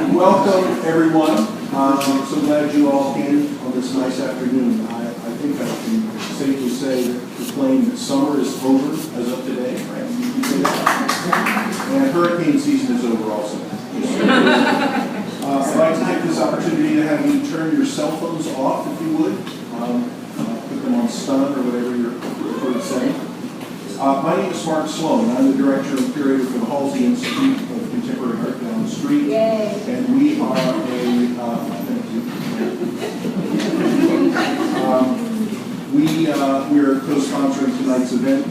Welcome, everyone. I'm so glad you all came on this nice afternoon. I think I can safely say to claim that summer is over as of today, right? You can say that. And hurricane season is over also. I'd like to take this opportunity to have you turn your cell phones off, if you would. Put them on stun or whatever you're prefer to say. My name is Mark Sloan. I'm the director and curator for the Halsey Institute of Contemporary Art down the street. Yay. And we are thank you. We are co-sponsoring tonight's event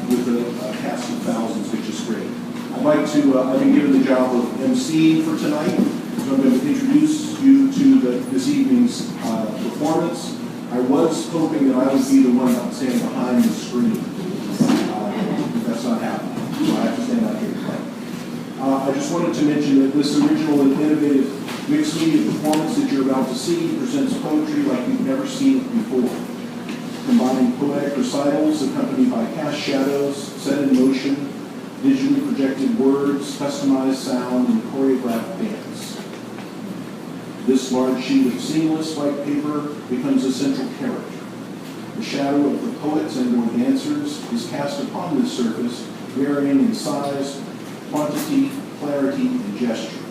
with a cast of thousands, which is great. I'd like to, I've been given the job of emceeing for tonight, so I'm going to introduce you to this evening's performance. I was hoping that I would be the one that standing behind the screen. That's not happening, so I have to stand out here to play. I just wanted to mention that this original and innovative mixed media performance that you're about to see presents poetry like you've never seen it before, combining poetic recitals accompanied by cast shadows, set in motion, visually projected words, customized sound, and choreographed dance. This large sheet of seamless white paper becomes a central character. The shadow of the poets and or dancers is cast upon this surface, varying in size, quantity, clarity, and gesture.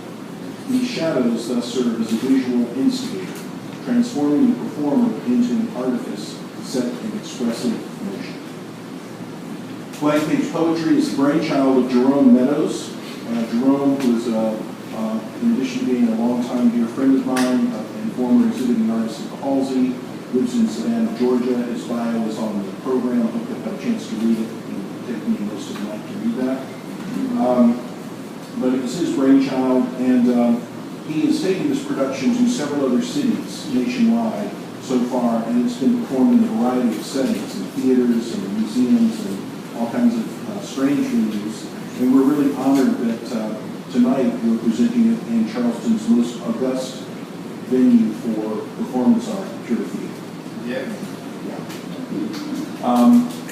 These shadows thus serve as a visual instigator, transforming the performer into an artifice set in expressive motion. Blank Page Poetry is the brainchild of Jerome Meadows. Jerome was, in addition to being a longtime dear friend of mine and former exhibiting artist at the Halsey, lives in Savannah, Georgia. His bio is on the program. I hope you'll have a chance to read it. It'll take me most of the night to read that. But it was his brainchild, and he has taken this production to several other cities nationwide so far, and it's been performed in a variety of settings, in theaters and museums and all kinds of strange venues. And we're really honored that tonight we're presenting it in Charleston's most august venue for performance art, Pure Theater. Yeah.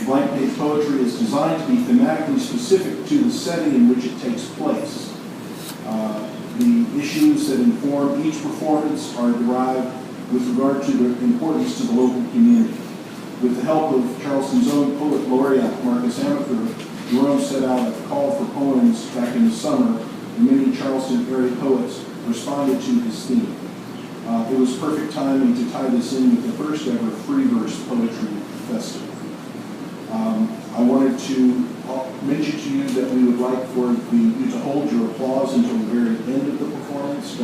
Blank Page Poetry is designed to be thematically specific to the setting in which it takes place. The issues that inform each performance are derived with regard to their importance to the local community. With the help of Charleston's own poet laureate, Marcus Amather, Jerome set out a call for poems back in the summer, and many Charleston area poets responded to his theme. It was perfect timing to tie this in with the first ever Free Verse Poetry Festival. I wanted to mention to you that we would like for you to hold your applause until the very end of the performance.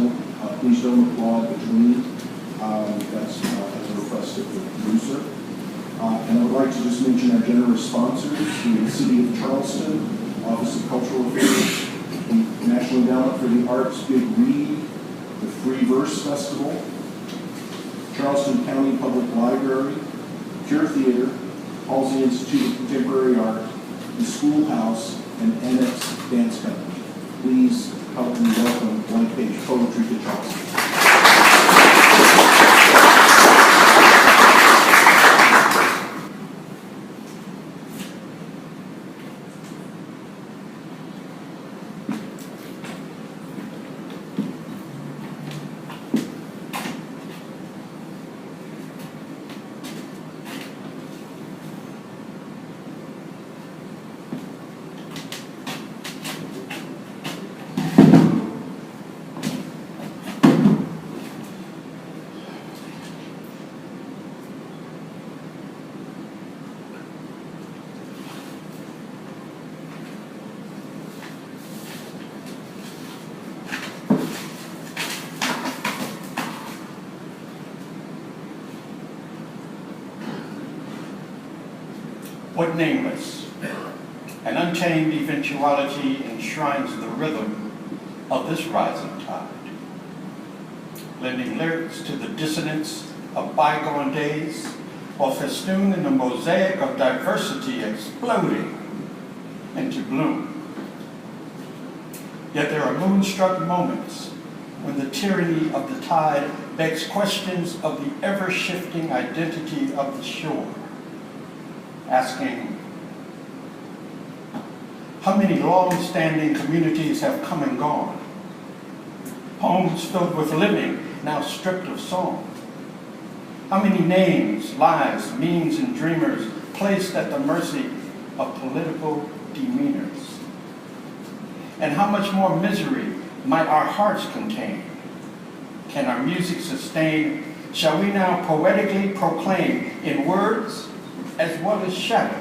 Please don't applaud between. That's as a request of the producer. And I would like to just mention our generous sponsors, the City of Charleston, Office of Cultural Affairs, the National Endowment for the Arts Big Read, the Free Verse Festival, Charleston County Public Library, Pure Theater, Halsey Institute of Contemporary Art, the Schoolhouse, and Annex Dance Company. Please help me welcome Blank Page Poetry to Charleston. What nameless, an untamed eventuality enshrines the rhythm of this rising tide, lending lyrics to the dissonance of bygone days, while festooned in a mosaic of diversity exploding into bloom. Yet there are moonstruck moments when the tyranny of the tide begs questions of the ever-shifting identity of the shore, asking, How many long-standing communities have come and gone? Homes filled with living, now stripped of song. How many names, lives, means, and dreamers placed at the mercy of political demeanors? And how much more misery might our hearts contain? Can our music sustain? Shall we now poetically proclaim in words as well as shadows?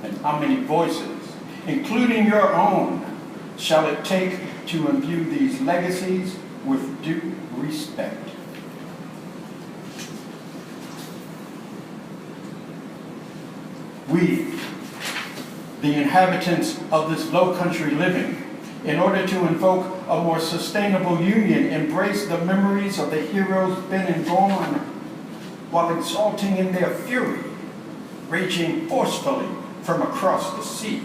And how many voices, including your own, shall it take to imbue these legacies with due respect? We, the inhabitants of this low country living, in order to invoke a more sustainable union, embrace the memories of the heroes been and gone, while exulting in their fury, raging forcefully from across the sea.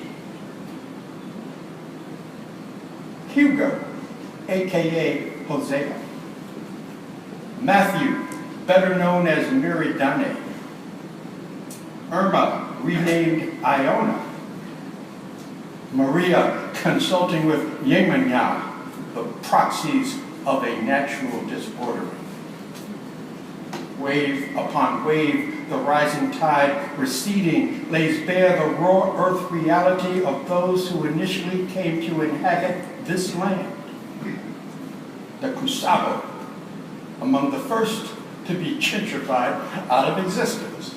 Hugo, aka Hosea. Matthew, better known as Miridane. Irma, renamed Iona. Maria, consulting with Yemenya, the proxies of a natural disordering. Wave upon wave, the rising tide receding lays bare the raw earth reality of those who initially came to inhabit this land. The Kusabo, among the first to be gentrified out of existence.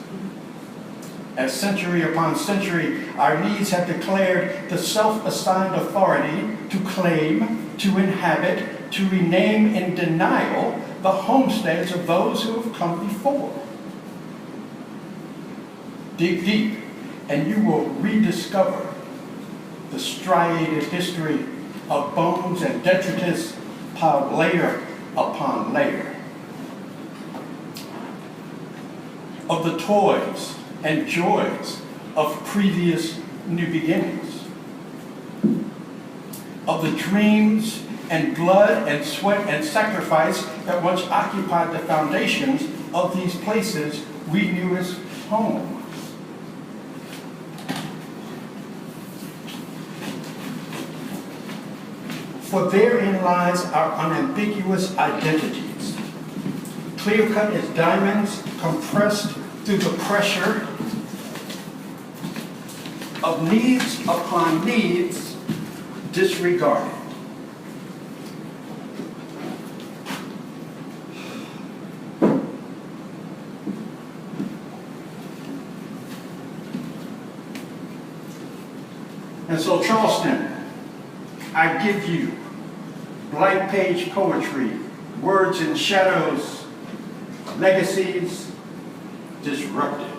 As century upon century, our needs have declared the self-assigned authority to claim, to inhabit, to rename in denial the homesteads of those who have come before. Dig deep, and you will rediscover the striated history of bones and detritus piled layer upon layer. Of the toys and joys of previous new beginnings. Of the dreams and blood and sweat and sacrifice that once occupied the foundations of these places we knew as home. For therein lies our unambiguous identities, clear-cut as diamonds, compressed through the pressure of needs upon needs disregarded. And so, Charleston, I give you blank page poetry, words and shadows, legacies disrupted.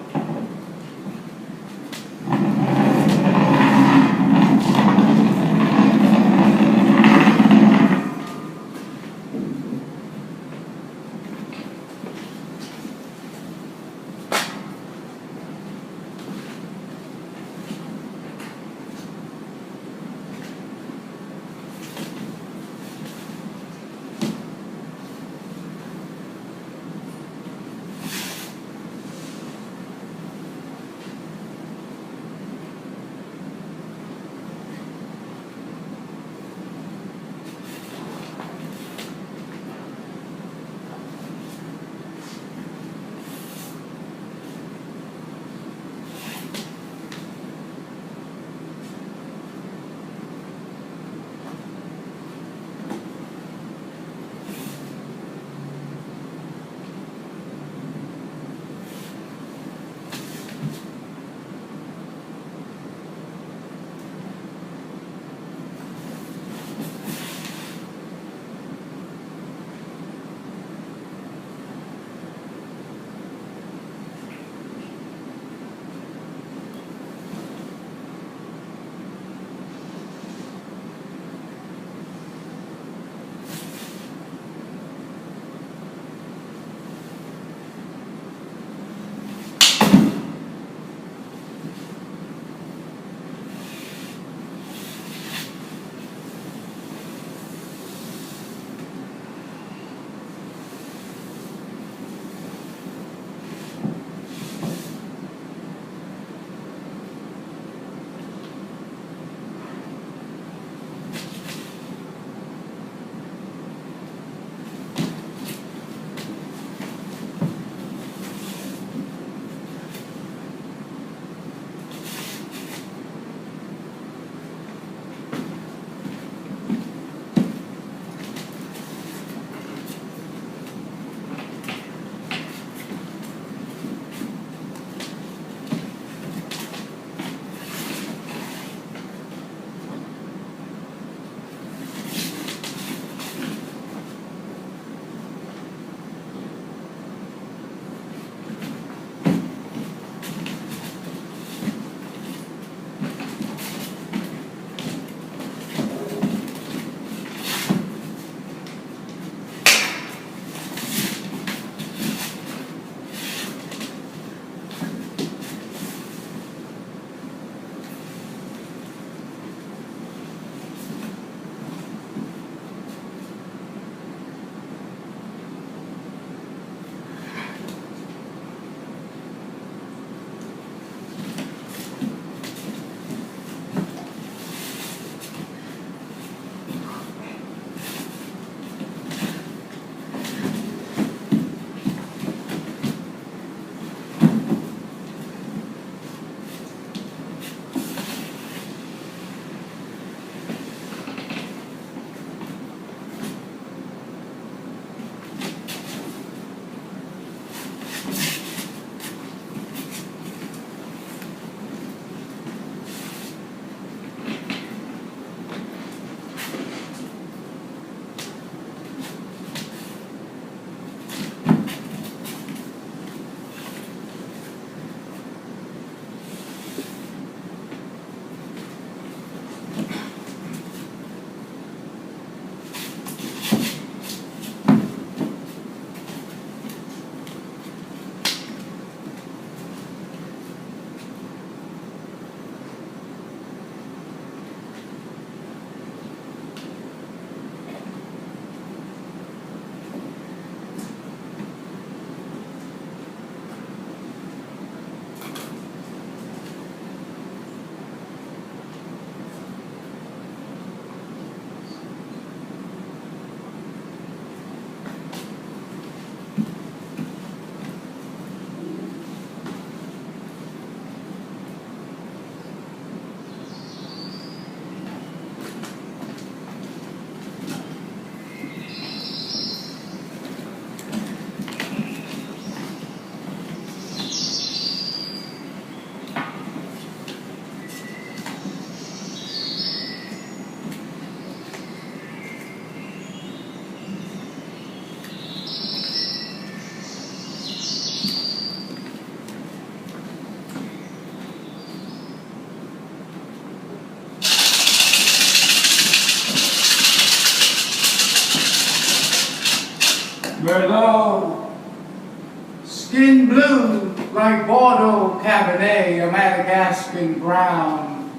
like Bordeaux Cabernet or Madagascan ground.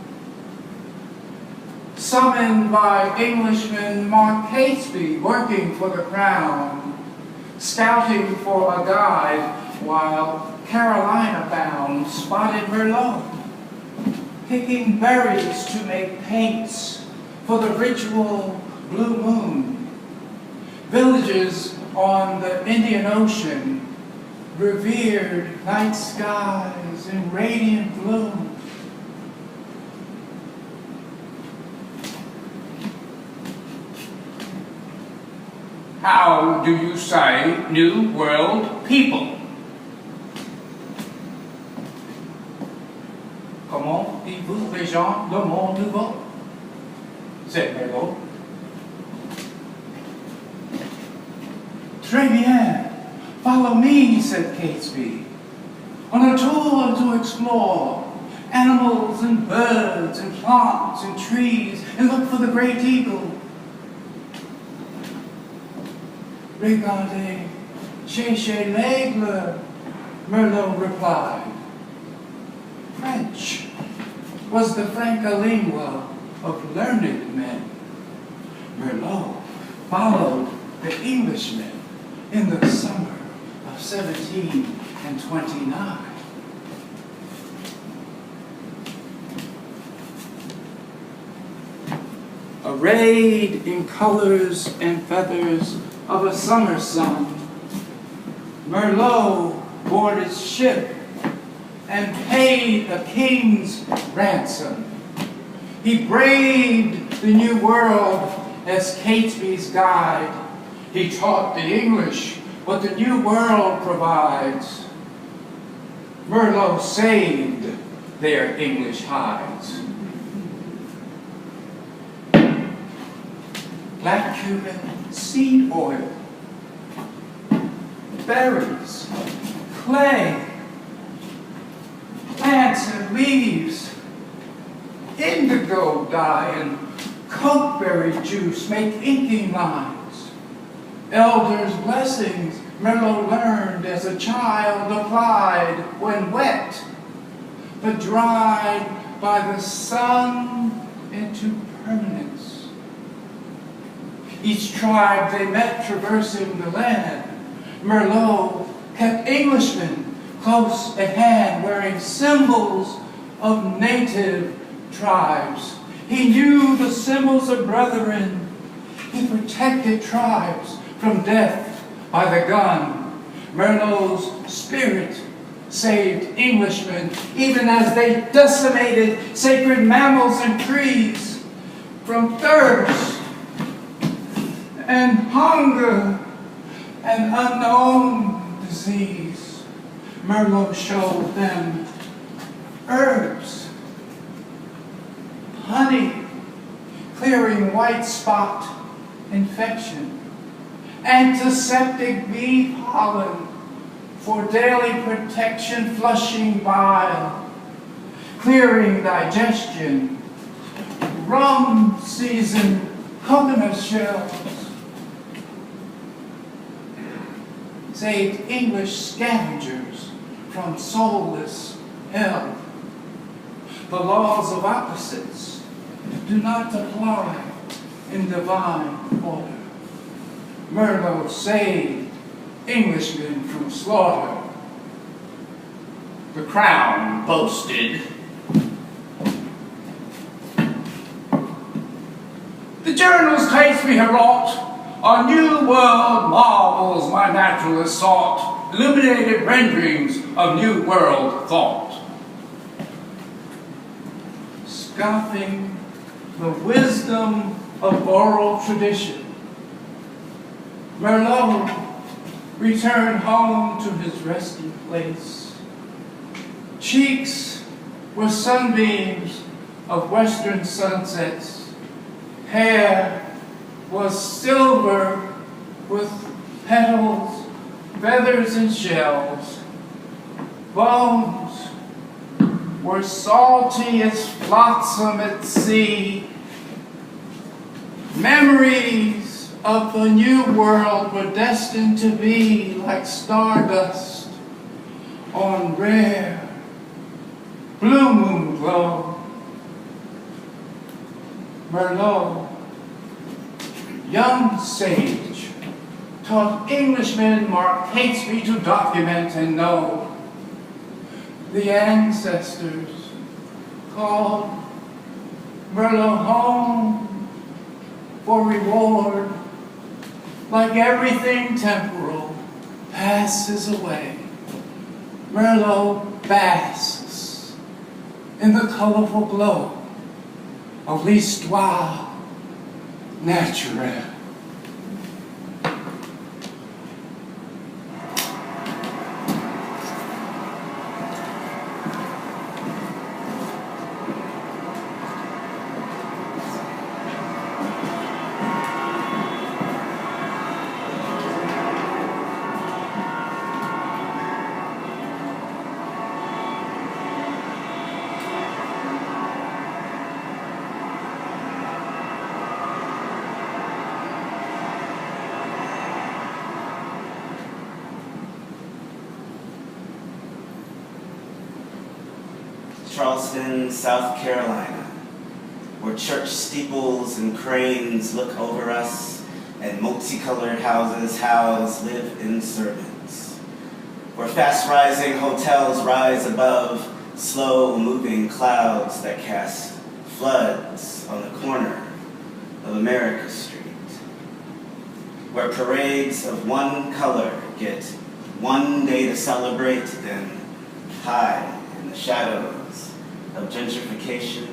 Summoned by Englishman Mark Catesby, working for the crown, scouting for a guide while Carolina bound spotted Merlot, picking berries to make paints for the ritual blue moon. Villages on the Indian Ocean revered night skies in radiant bloom. How do you say New World people? Comment dites-vous les gens le monde nouveau? C'est Merlot. Très bien. Follow me, said Catesby, on a tour to explore animals and birds and plants and trees and look for the great eagle. Regardez, cherchez l'aigle, Merlot replied. French was the franca lingua of learned men. Merlot followed the Englishmen in the summer of 1729. Arrayed in colors and feathers of a summer sun, Merlot boarded ship and paid a king's ransom. He braved the new world as Catesby's guide. He taught the English what the new world provides. Merlot saved their English hides. Black Cuban seed oil, berries, clay, plants and leaves, indigo dye and cokeberry juice make inking lines. Elders' blessings Merlot learned as a child applied when wet, but dried by the sun into permanence. Each tribe they met traversing the land, Merlot kept Englishmen close at hand, wearing symbols of native tribes. He knew the symbols of brethren. He protected tribes from death by the gun. Merlot's spirit saved Englishmen, even as they decimated sacred mammals and trees from thirst and hunger and unknown disease. Merlot showed them herbs, honey, clearing white spot infection, antiseptic bee pollen for daily protection, flushing bile, clearing digestion, rum seasoned coconut shells, saved English scavengers from soulless hell. The laws of opposites do not apply in divine order. Merlot saved Englishmen from slaughter. The crown boasted. The journals Catesby had wrought are new world marvels my naturalist sought, illuminated renderings of new world thought. Scoffing the wisdom of oral tradition, Merlot returned home to his resting place. Cheeks were sunbeams of western sunsets. Hair was silver with petals, feathers, and shells. Bones were salty as flotsam at sea. Memories of the new world were destined to be like stardust on rare blue moon glow. Merlot, young sage, taught Englishmen Mark Catesby to document and know. The ancestors called Merlot home for reward. Like everything temporal passes away, Merlot basks in the colorful glow of l'histoire naturelle. Charleston, South Carolina, where church steeples and cranes look over us and multicolored houses house live-in servants, where fast-rising hotels rise above slow-moving clouds that cast floods on the corner of America Street, where parades of one color get one day to celebrate, then hide in the shadows of gentrification,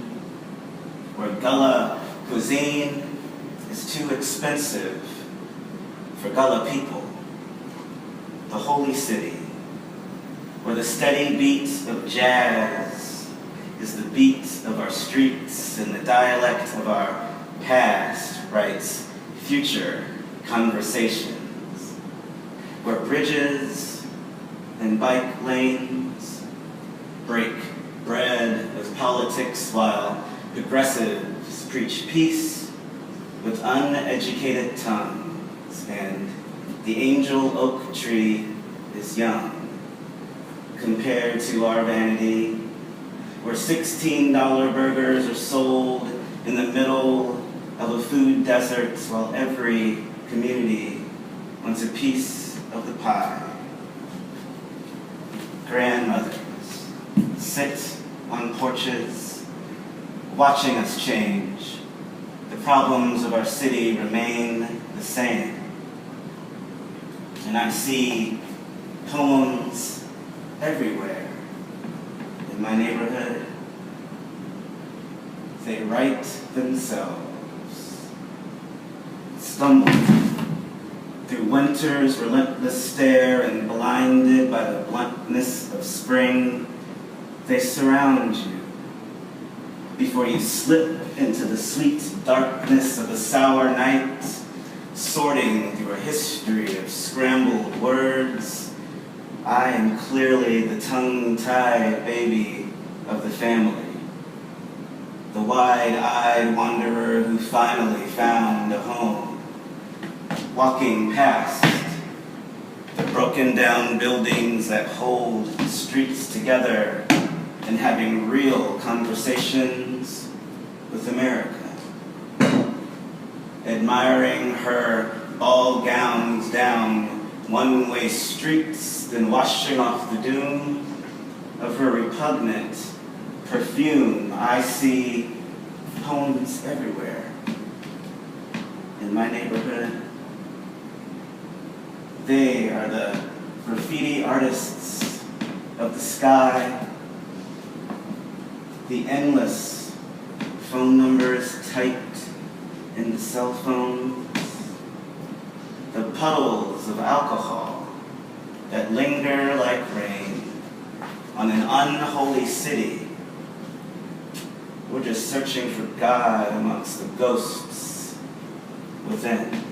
where Gullah cuisine is too expensive for Gullah people, the holy city, where the steady beat of jazz is the beat of our streets and the dialect of our past writes future conversations, where bridges and bike lanes break bread with politics while progressives preach peace with uneducated tongues, and the angel oak tree is young compared to our vanity, where $16 burgers are sold in the middle of a food desert while every community wants a piece of the pie. Grandmothers sit on porches, watching us change. The problems of our city remain the same. And I see poems everywhere in my neighborhood. They write themselves, stumble through winter's relentless stare and blinded by the bluntness of spring. They surround you before you slip into the sweet darkness of a sour night, sorting through a history of scrambled words. I am clearly the tongue-tied baby of the family, the wide-eyed wanderer who finally found a home, walking past the broken-down buildings that hold the streets together and having real conversations with America. Admiring her ball gowns down one-way streets, then washing off the doom of her repugnant perfume. I see poems everywhere in my neighborhood. They are the graffiti artists of the sky, the endless phone numbers typed in the cell phones, the puddles of alcohol that linger like rain on an unholy city. We're just searching for God amongst the ghosts within.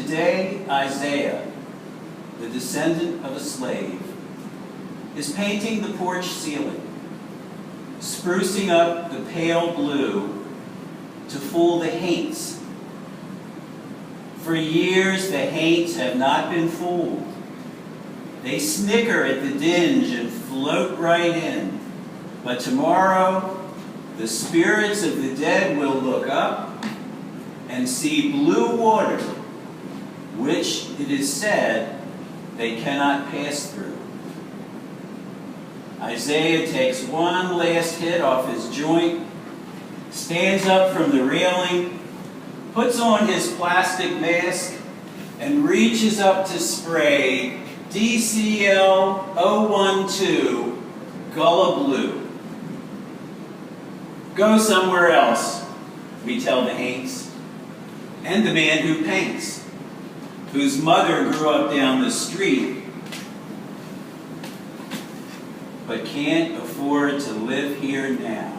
today, Isaiah, the descendant of a slave, is painting the porch ceiling, sprucing up the pale blue to fool the haints. For years, the haints have not been fooled. They snicker at the dinge and float right in. But tomorrow, the spirits of the dead will look up and see blue water, which it is said they cannot pass through. Isaiah takes one last hit off his joint, stands up from the railing, puts on his plastic mask, and reaches up to spray DCL 012 Gullah Blue. Go somewhere else, we tell the haints, and the man who paints, whose mother grew up down the street, but can't afford to live here now.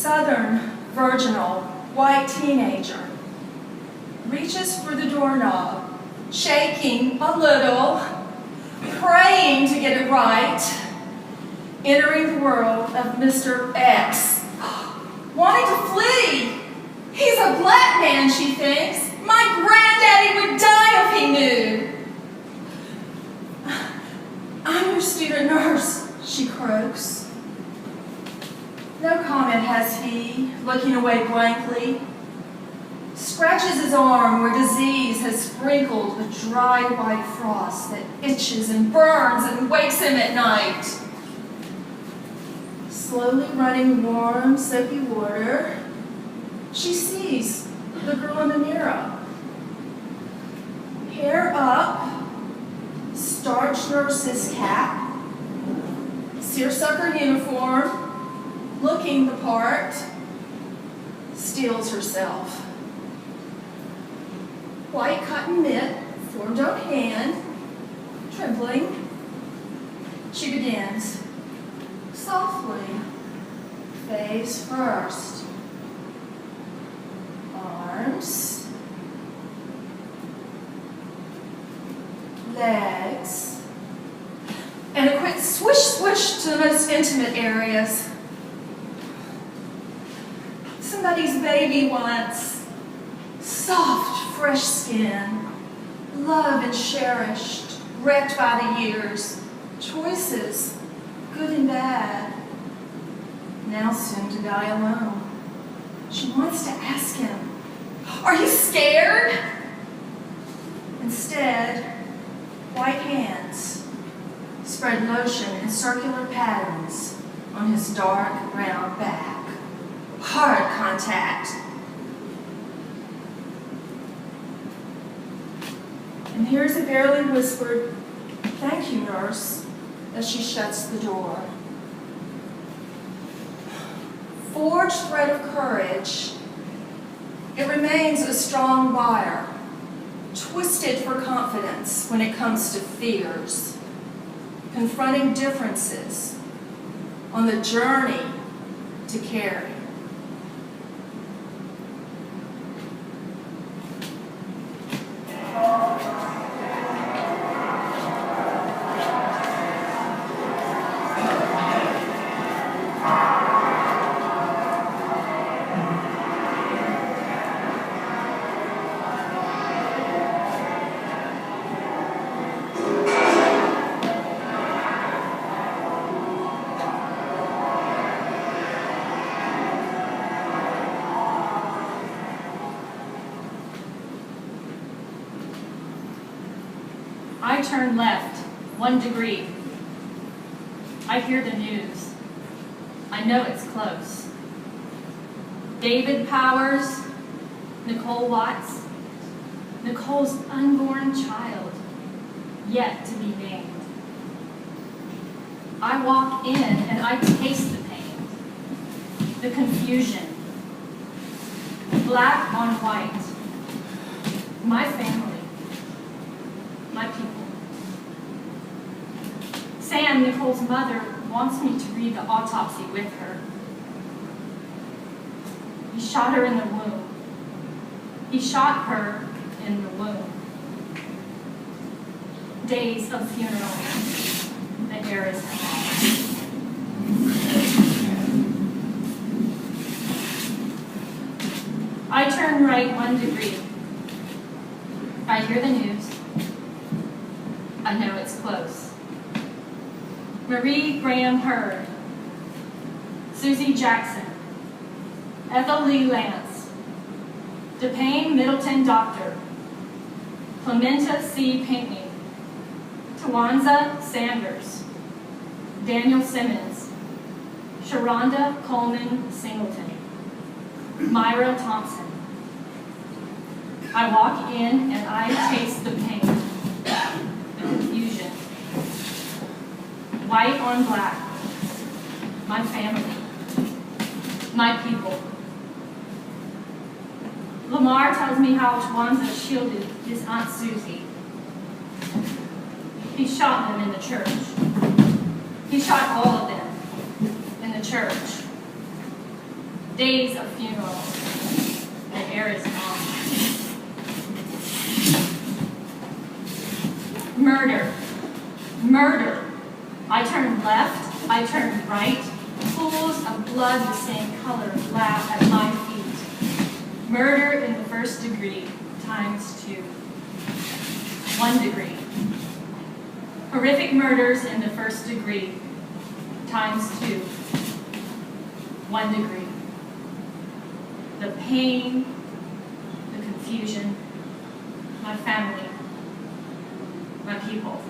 southern, virginal, white teenager reaches for the doorknob, shaking a little, praying to get it right, entering the world of Mr. X, wanting to flee. He's a black man, she thinks. My granddaddy would die if he knew. I'm your student nurse, she croaks. No comment has he, looking away blankly. Scratches his arm where disease has sprinkled a dry white frost that itches and burns and wakes him at night. Slowly running warm, soapy water, she sees the girl in the mirror. Hair up, starch nurse's cap, seersucker uniform, looking the part, steels herself. White cotton mitt, formed on hand, trembling. She begins, softly, face first. Arms, legs, and a quick swish, swish to the most intimate areas. Somebody's baby once, soft, fresh skin, loved and cherished, wrecked by the years, choices, good and bad, now soon to die alone. She wants to ask him, "Are you scared?" Instead, white hands spread lotion in circular patterns on his dark brown back. Hard contact. And here's a barely whispered, "Thank you, nurse," as she shuts the door. Forged thread of courage, it remains a strong wire, twisted for confidence when it comes to fears, confronting differences on the journey to carry. I turn left 1 degree. I hear the news. I know it's close. David Powers, Nicole Watts, Nicole's unborn child, yet to be named. I walk in and I taste the pain, the confusion, black on white, my family, my people. Sam, Nicole's mother, wants me to read the autopsy with her. He shot her in the womb. He shot her in the womb. Days of funeral. The air is hot. I turn right 1 degree. I hear the news. I know it's close. Marie Graham Hurd, Susie Jackson, Ethel Lee Lance, DePayne Middleton Doctor, Clementa C. Pinckney, Tawanza Sanders, Daniel Simmons, Sharonda Coleman Singleton, Myra Thompson. I walk in and I taste the pain, the confusion. White on black, my family, my people. Lamar tells me how Tawanza shielded his Aunt Susie. He shot them in the church. He shot all of them in the church. days of funerals. The air is gone. Murder. Murder. I turn left, I turn right. Pools of blood the same color lap at my feet. Murder in the first degree times 2. 1 degree. Horrific murders in the first degree times 2. 1 degree. The pain, the confusion, my family, my people.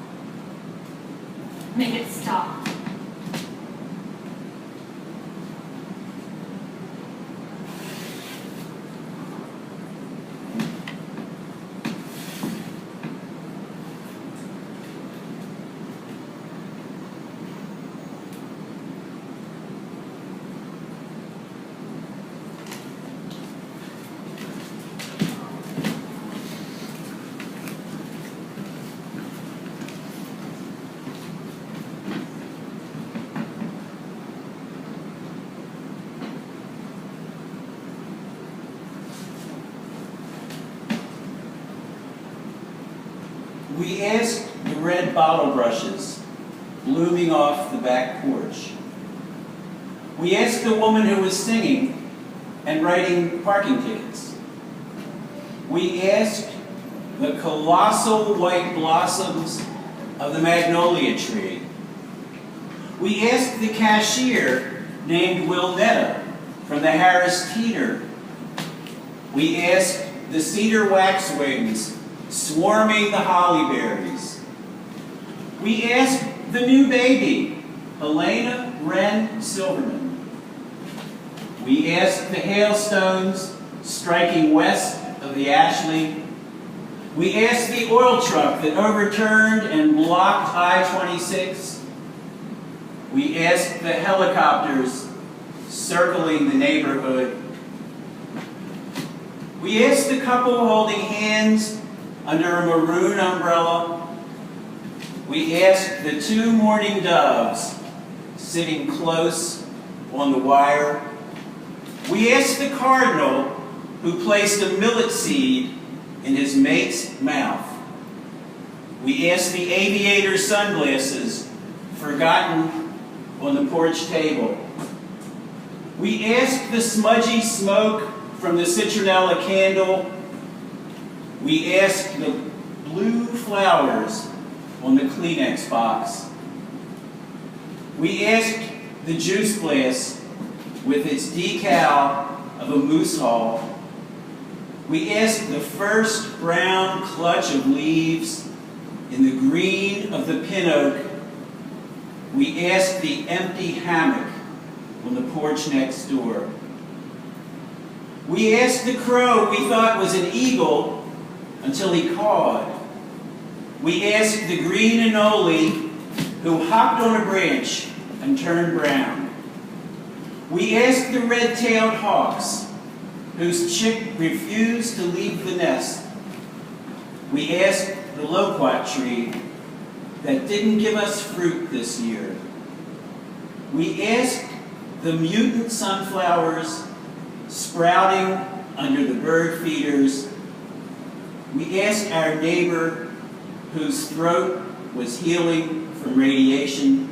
Make it stop. We asked the red bottle brushes blooming off the back porch. We asked the woman who was singing and writing parking tickets. We asked the colossal white blossoms of the magnolia tree. We asked the cashier named Wilnetta from the Harris Teeter. We asked the cedar waxwings swarming the holly berries. We asked the new baby, Helena Wren Silverman. We asked the hailstones striking west of the Ashley. We asked the oil truck that overturned and blocked I-26. We asked the helicopters circling the neighborhood. We asked the couple holding hands under a maroon umbrella. We asked the 2 mourning doves sitting close on the wire. We asked the cardinal who placed a millet seed in his mate's mouth. We asked the aviator sunglasses forgotten on the porch table. We asked the smudgy smoke from the citronella candle. We asked the blue flowers on the Kleenex box. We asked the juice glass with its decal of a moose hall. We asked the first brown clutch of leaves in the green of the pin oak. We asked the empty hammock on the porch next door. We asked the crow we thought was an eagle until he cawed. We asked the green anole who hopped on a branch and turned brown. We asked the red-tailed hawks whose chick refused to leave the nest. We asked the loquat tree that didn't give us fruit this year. We asked the mutant sunflowers sprouting under the bird feeders. We asked our neighbor whose throat was healing from radiation.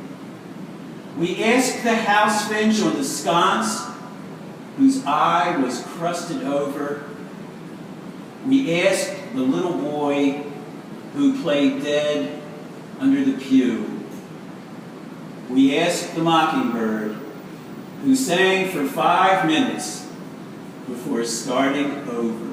We asked the house finch on the sconce whose eye was crusted over. We asked the little boy who played dead under the pew. We asked the mockingbird who sang for 5 minutes before starting over.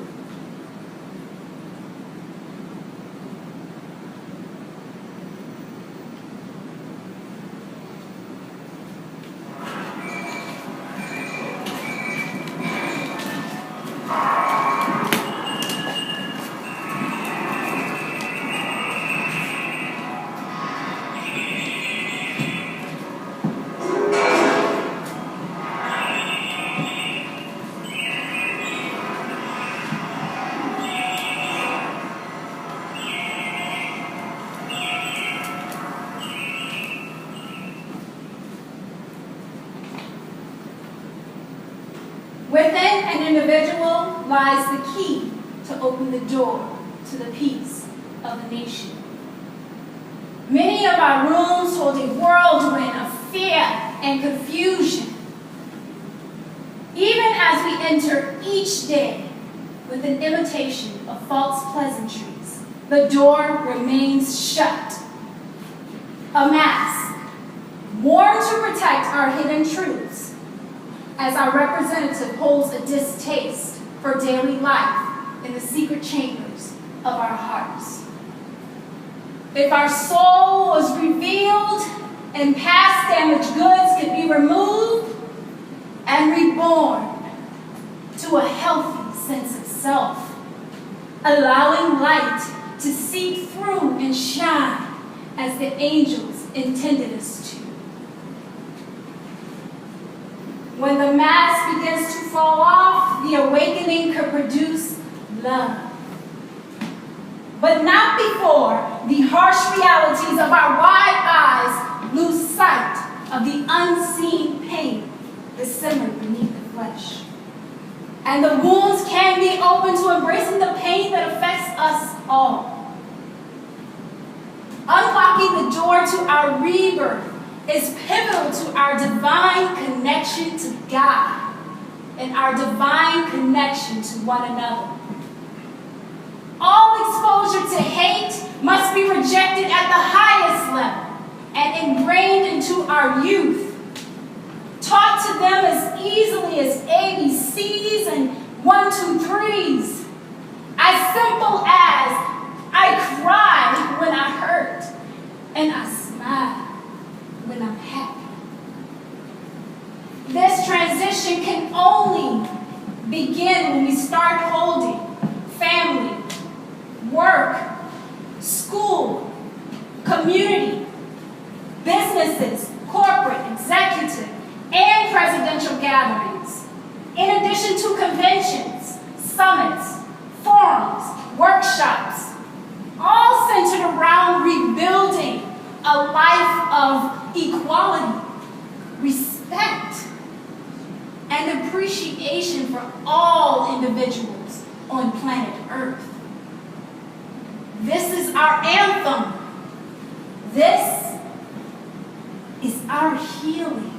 open the door to the peace of the nation. Many of our rooms hold a whirlwind of fear and confusion. Even as we enter each day with an imitation of false pleasantries, the door remains shut. A mask, worn to protect our hidden truths, as our representative holds a distaste for daily life in the secret chambers of our hearts. If our soul was revealed and past damaged goods could be removed and reborn to a healthy sense of self, allowing light to seep through and shine as the angels intended us to. When the mask begins to fall off, the awakening could produce love. But not before the harsh realities of our wide eyes lose sight of the unseen pain that simmered beneath the flesh. And the wounds can be opened to embracing the pain that affects us all. Unlocking the door to our rebirth is pivotal to our divine connection to God and our divine connection to one another. All exposure to hate must be rejected at the highest level and ingrained into our youth, taught to them as easily as ABCs and 1, 2, 3s, as simple as I cry when I hurt and I smile when I'm happy. This transition can only begin when we start holding family, work, school, community, businesses, corporate, executive, and presidential gatherings, in addition to conventions, summits, forums, workshops, all centered around rebuilding a life of equality, respect, and appreciation for all individuals on planet Earth. This is our anthem. This is our healing.